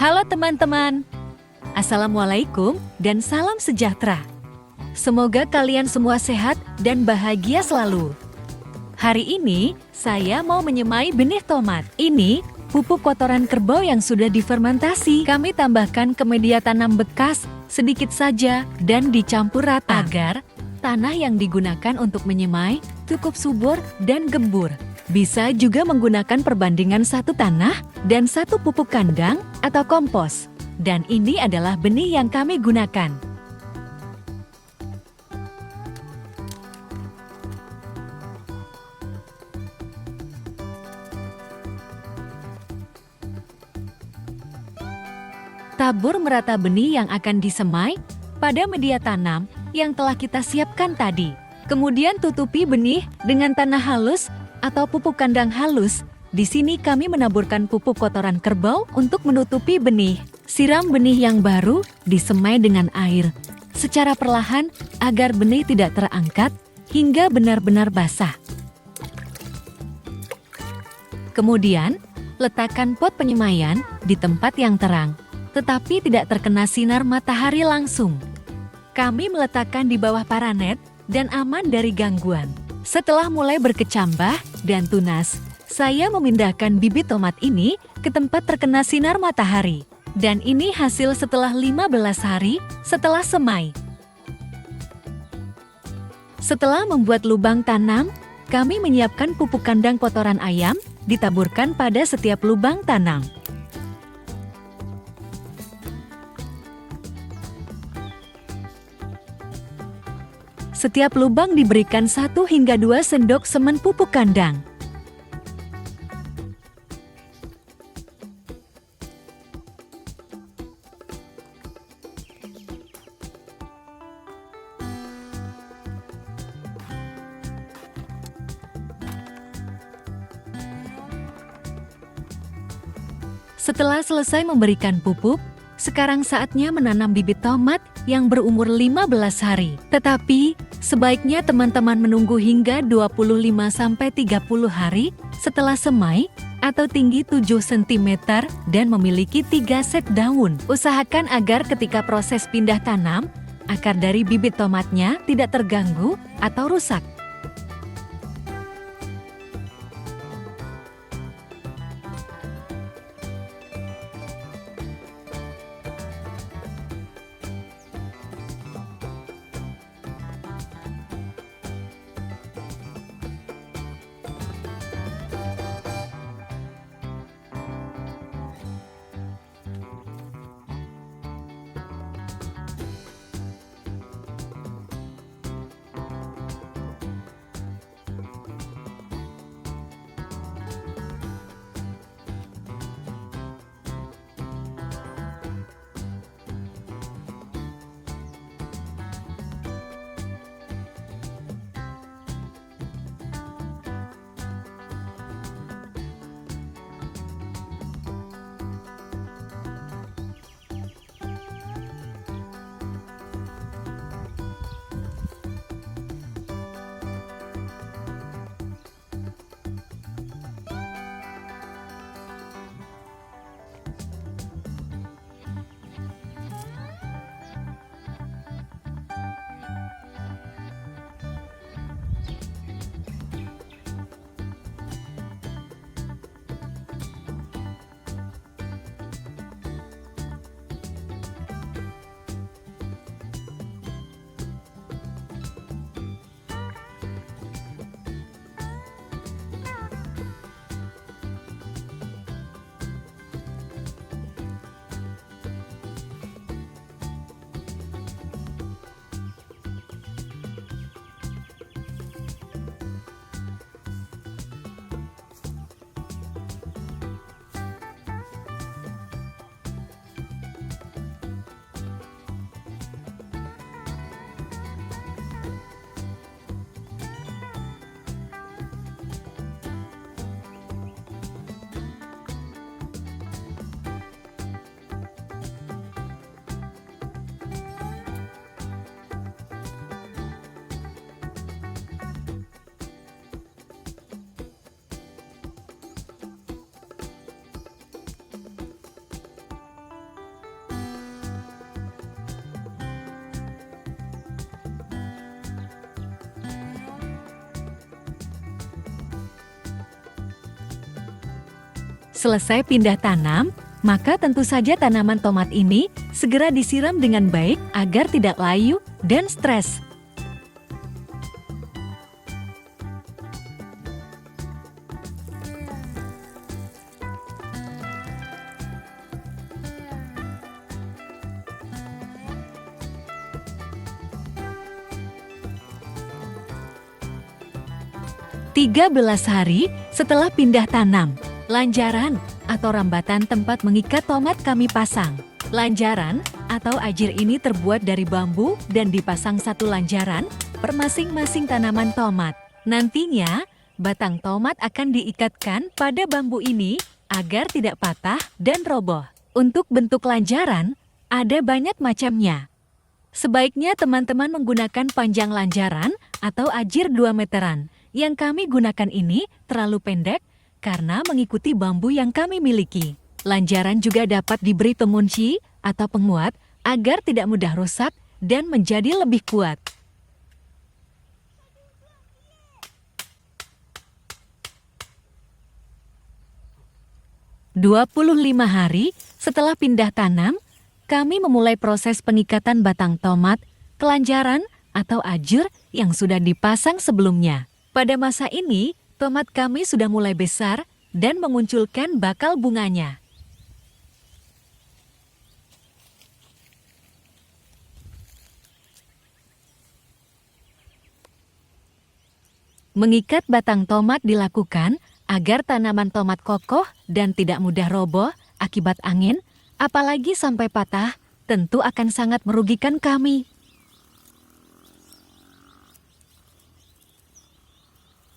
Halo teman-teman, Assalamualaikum dan salam sejahtera. Semoga kalian semua sehat dan bahagia selalu. Hari ini, saya mau menyemai benih tomat. Ini, pupuk kotoran kerbau yang sudah difermentasi. Kami tambahkan ke media tanam bekas, sedikit saja, dan dicampur rata. Agar tanah yang digunakan untuk menyemai cukup subur dan gembur. Bisa juga menggunakan perbandingan satu tanah dan satu pupuk kandang atau kompos. Dan ini adalah benih yang kami gunakan. Tabur merata benih yang akan disemai pada media tanam yang telah kita siapkan tadi. Kemudian tutupi benih dengan tanah halus atau pupuk kandang halus. Di sini kami menaburkan pupuk kotoran kerbau untuk menutupi benih. Siram benih yang baru, disemai dengan air secara perlahan agar benih tidak terangkat hingga benar-benar basah. Kemudian, letakkan pot penyemaian di tempat yang terang, tetapi tidak terkena sinar matahari langsung. Kami meletakkan di bawah paranet dan aman dari gangguan. Setelah mulai berkecambah dan tunas, saya memindahkan bibit tomat ini ke tempat terkena sinar matahari. Dan ini hasil setelah 15 hari setelah semai. Setelah membuat lubang tanam, kami menyiapkan pupuk kandang kotoran ayam, ditaburkan pada setiap lubang tanam. Setiap lubang diberikan 1 hingga 2 sendok semen pupuk kandang. Setelah selesai memberikan pupuk, sekarang saatnya menanam bibit tomat yang berumur 15 hari. Tetapi, sebaiknya teman-teman menunggu hingga 25-30 hari setelah semai atau tinggi 7 cm dan memiliki 3 set daun. Usahakan agar ketika proses pindah tanam, akar dari bibit tomatnya tidak terganggu atau rusak. Selesai pindah tanam, maka tentu saja tanaman tomat ini segera disiram dengan baik agar tidak layu dan stres. Tiga 13 hari setelah pindah tanam, lanjaran atau rambatan tempat mengikat tomat kami pasang. Lanjaran atau ajir ini terbuat dari bambu dan dipasang satu lanjaran per masing-masing tanaman tomat. Nantinya, batang tomat akan diikatkan pada bambu ini agar tidak patah dan roboh. Untuk bentuk lanjaran, ada banyak macamnya. Sebaiknya teman-teman menggunakan panjang lanjaran atau ajir 2 meteran. Yang kami gunakan ini terlalu pendek karena mengikuti bambu yang kami miliki. Lanjaran juga dapat diberi pengunci atau penguat agar tidak mudah rusak dan menjadi lebih kuat. "25 hari setelah pindah tanam, kami memulai proses pengikatan batang tomat ke lanjaran atau ajur yang sudah dipasang sebelumnya. Pada masa ini, tomat kami sudah mulai besar dan memunculkan bakal bunganya. Mengikat batang tomat dilakukan agar tanaman tomat kokoh dan tidak mudah roboh akibat angin, apalagi sampai patah, tentu akan sangat merugikan kami.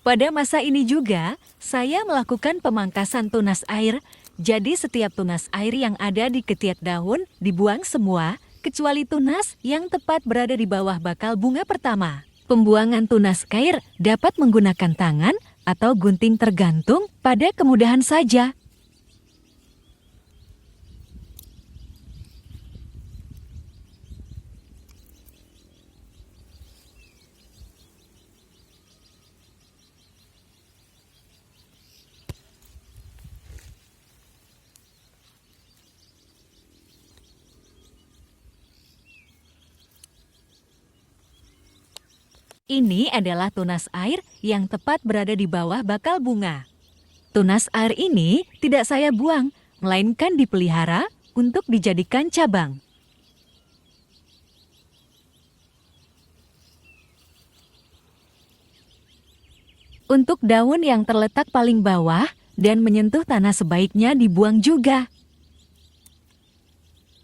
Pada masa ini juga, saya melakukan pemangkasan tunas air, jadi setiap tunas air yang ada di ketiak daun dibuang semua, kecuali tunas yang tepat berada di bawah bakal bunga pertama. Pembuangan tunas air dapat menggunakan tangan atau gunting tergantung pada kemudahan saja. Ini adalah tunas air yang tepat berada di bawah bakal bunga. Tunas air ini tidak saya buang, melainkan dipelihara untuk dijadikan cabang. Untuk daun yang terletak paling bawah dan menyentuh tanah sebaiknya dibuang juga.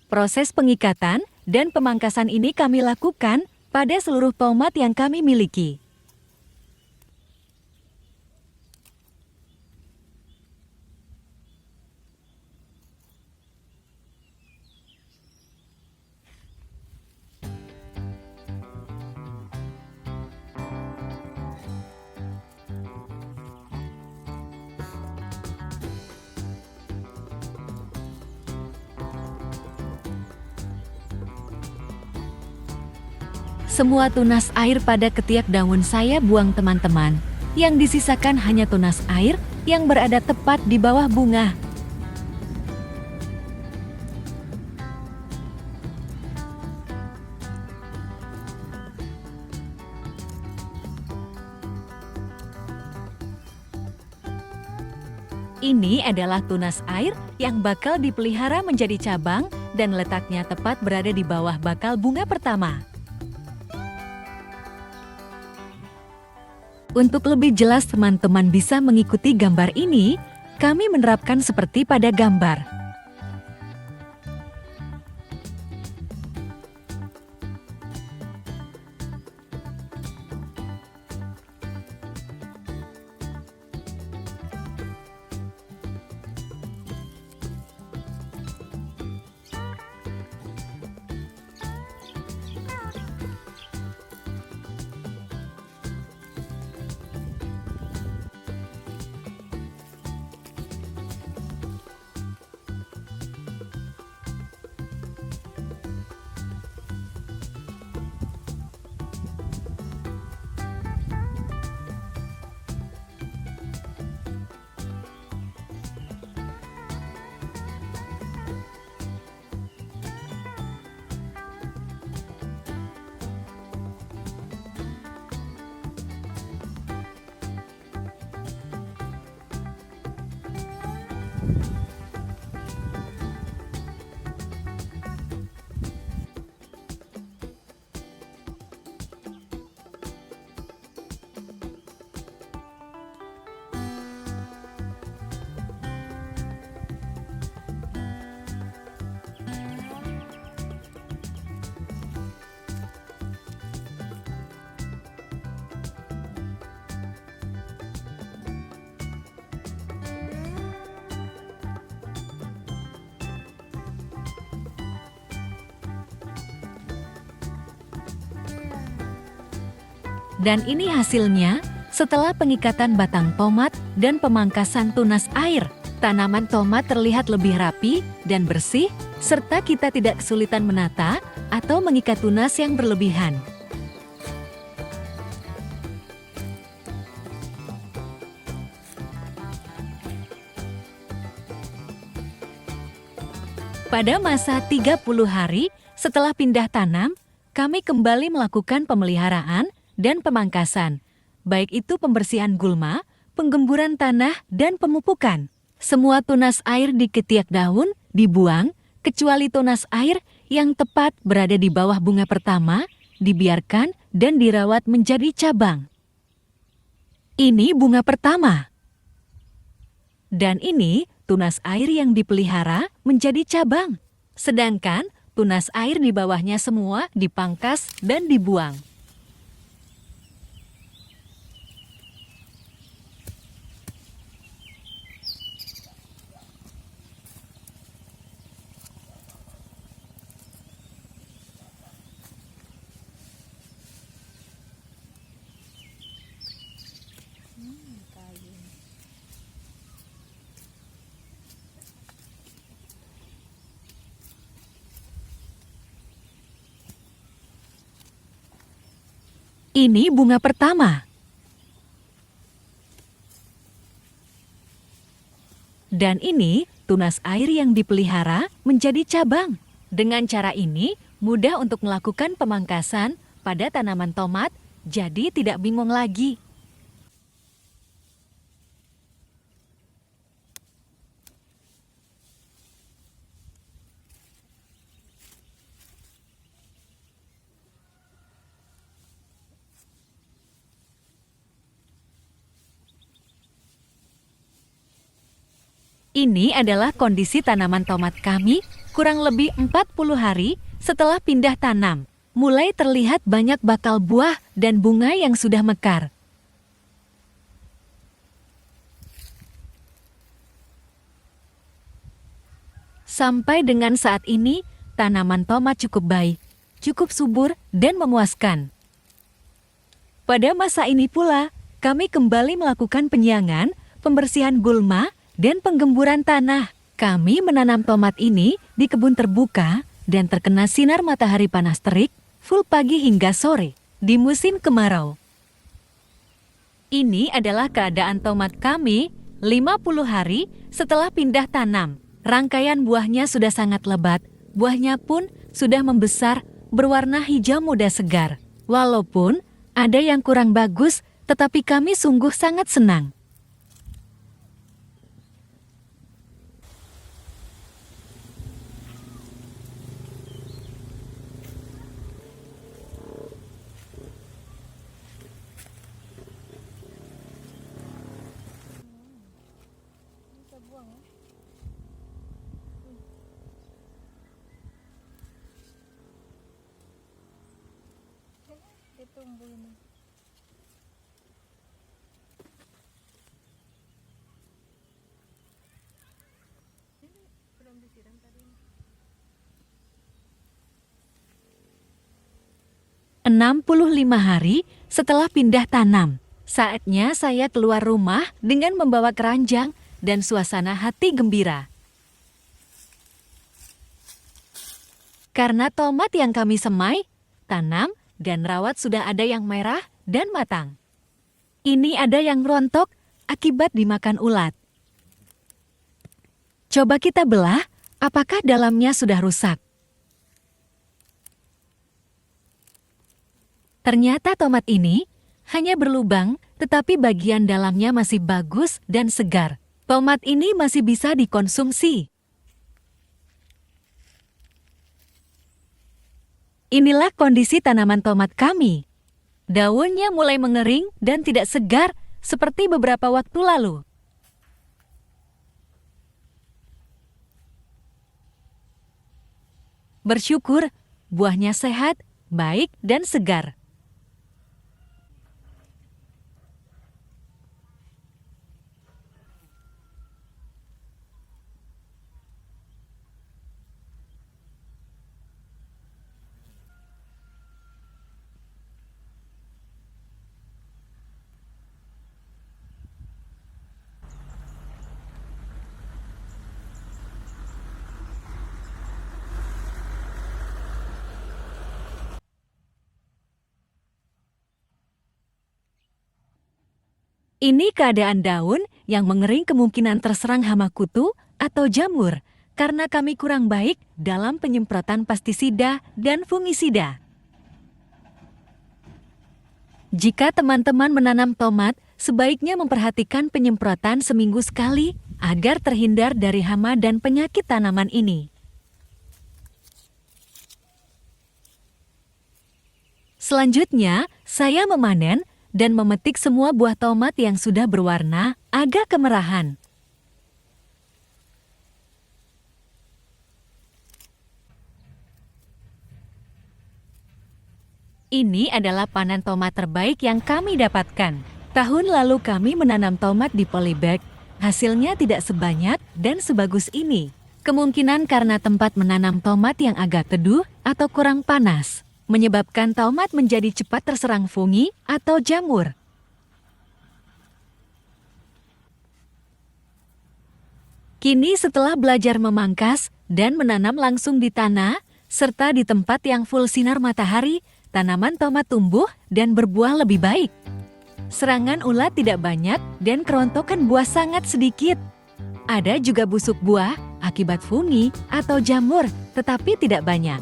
Proses pengikatan dan pemangkasan ini kami lakukan pada seluruh tomat yang kami miliki. Semua tunas air pada ketiak daun saya buang teman-teman. Yang disisakan hanya tunas air yang berada tepat di bawah bunga. Ini adalah tunas air yang bakal dipelihara menjadi cabang dan letaknya tepat berada di bawah bakal bunga pertama. Untuk lebih jelas teman-teman bisa mengikuti gambar ini, kami menerapkan seperti pada gambar. Dan ini hasilnya setelah pengikatan batang tomat dan pemangkasan tunas air. Tanaman tomat terlihat lebih rapi dan bersih, serta kita tidak kesulitan menata atau mengikat tunas yang berlebihan. Pada masa 30 hari setelah pindah tanam, kami kembali melakukan pemeliharaan dan pemangkasan, baik itu pembersihan gulma, penggemburan tanah, dan pemupukan. Semua tunas air di ketiak daun dibuang, kecuali tunas air yang tepat berada di bawah bunga pertama, dibiarkan dan dirawat menjadi cabang. Ini bunga pertama. Dan ini tunas air yang dipelihara menjadi cabang. Sedangkan tunas air di bawahnya semua dipangkas dan dibuang. Ini bunga pertama. Dan ini tunas air yang dipelihara menjadi cabang. Dengan cara ini, mudah untuk melakukan pemangkasan pada tanaman tomat, jadi tidak bingung lagi. Ini adalah kondisi tanaman tomat kami kurang lebih 40 hari setelah pindah tanam. Mulai terlihat banyak bakal buah dan bunga yang sudah mekar. Sampai dengan saat ini, tanaman tomat cukup baik, cukup subur dan memuaskan. Pada masa ini pula, kami kembali melakukan penyiangan, pembersihan gulma, dan penggemburan tanah. Kami menanam tomat ini di kebun terbuka dan terkena sinar matahari panas terik full pagi hingga sore di musim kemarau. Ini adalah keadaan tomat kami 50 hari setelah pindah tanam. Rangkaian buahnya sudah sangat lebat, buahnya pun sudah membesar berwarna hijau muda segar. Walaupun ada yang kurang bagus, tetapi kami sungguh sangat senang. Tumbuh ini. Ini belum disiram tadi. 65 hari setelah pindah tanam, saatnya saya keluar rumah dengan membawa keranjang dan suasana hati gembira. Karena tomat yang kami semai, tanam, dan rawat sudah ada yang merah dan matang. Ini ada yang rontok akibat dimakan ulat. Coba kita belah, apakah dalamnya sudah rusak? Ternyata tomat ini hanya berlubang, tetapi bagian dalamnya masih bagus dan segar. Tomat ini masih bisa dikonsumsi. Inilah kondisi tanaman tomat kami. Daunnya mulai mengering dan tidak segar seperti beberapa waktu lalu. Bersyukur, buahnya sehat, baik, dan segar. Ini keadaan daun yang mengering kemungkinan terserang hama kutu atau jamur karena kami kurang baik dalam penyemprotan pestisida dan fungisida. Jika teman-teman menanam tomat, sebaiknya memperhatikan penyemprotan seminggu sekali agar terhindar dari hama dan penyakit tanaman ini. Selanjutnya, saya memanen dan memetik semua buah tomat yang sudah berwarna agak kemerahan. Ini adalah panen tomat terbaik yang kami dapatkan. Tahun lalu kami menanam tomat di polybag, hasilnya tidak sebanyak dan sebagus ini. Kemungkinan karena tempat menanam tomat yang agak teduh atau kurang panas, menyebabkan tomat menjadi cepat terserang fungi atau jamur. Kini setelah belajar memangkas dan menanam langsung di tanah, serta di tempat yang full sinar matahari, tanaman tomat tumbuh dan berbuah lebih baik. Serangan ulat tidak banyak dan kerontokan buah sangat sedikit. Ada juga busuk buah akibat fungi atau jamur, tetapi tidak banyak.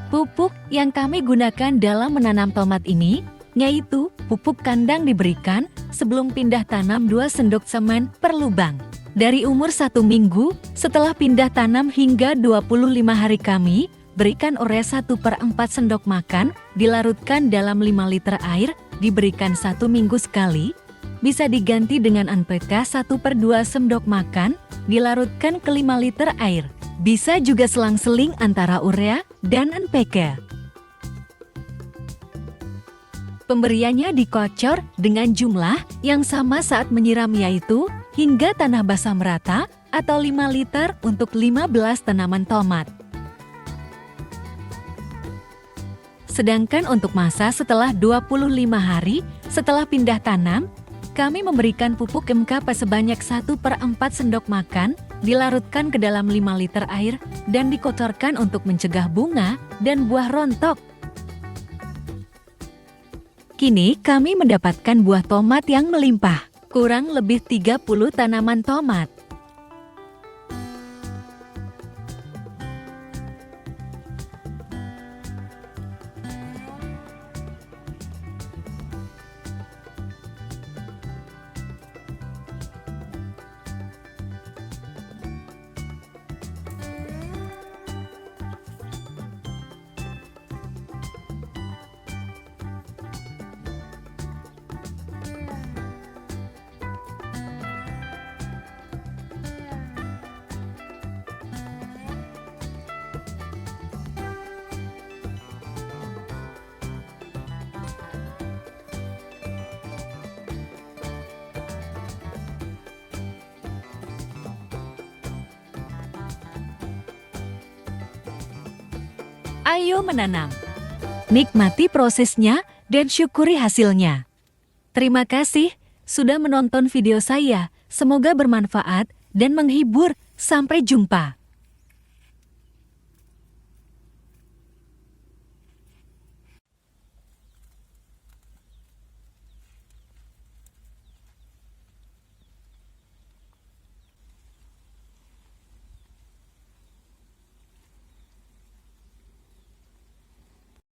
Pupuk yang kami gunakan dalam menanam tomat ini, yaitu pupuk kandang diberikan sebelum pindah tanam 2 sendok semen per lubang. Dari umur 1 minggu, setelah pindah tanam hingga 25 hari kami, berikan urea 1/4 sendok makan, dilarutkan dalam 5 liter air, diberikan 1 minggu sekali, bisa diganti dengan NPK 1/2 sendok makan, dilarutkan ke 5 liter air. Bisa juga selang-seling antara urea dan NPK. Pemberiannya dikocor dengan jumlah yang sama saat menyiram, yaitu hingga tanah basah merata atau 5 liter untuk 15 tanaman tomat. Sedangkan untuk masa setelah 25 hari setelah pindah tanam, kami memberikan pupuk MKP sebanyak 1/4 sendok makan, dilarutkan ke dalam 5 liter air, dan dikotorkan untuk mencegah bunga dan buah rontok. Kini kami mendapatkan buah tomat yang melimpah, kurang lebih 30 tanaman tomat. Ayo menanam. Nikmati prosesnya dan syukuri hasilnya. Terima kasih sudah menonton video saya. Semoga bermanfaat dan menghibur. Sampai jumpa.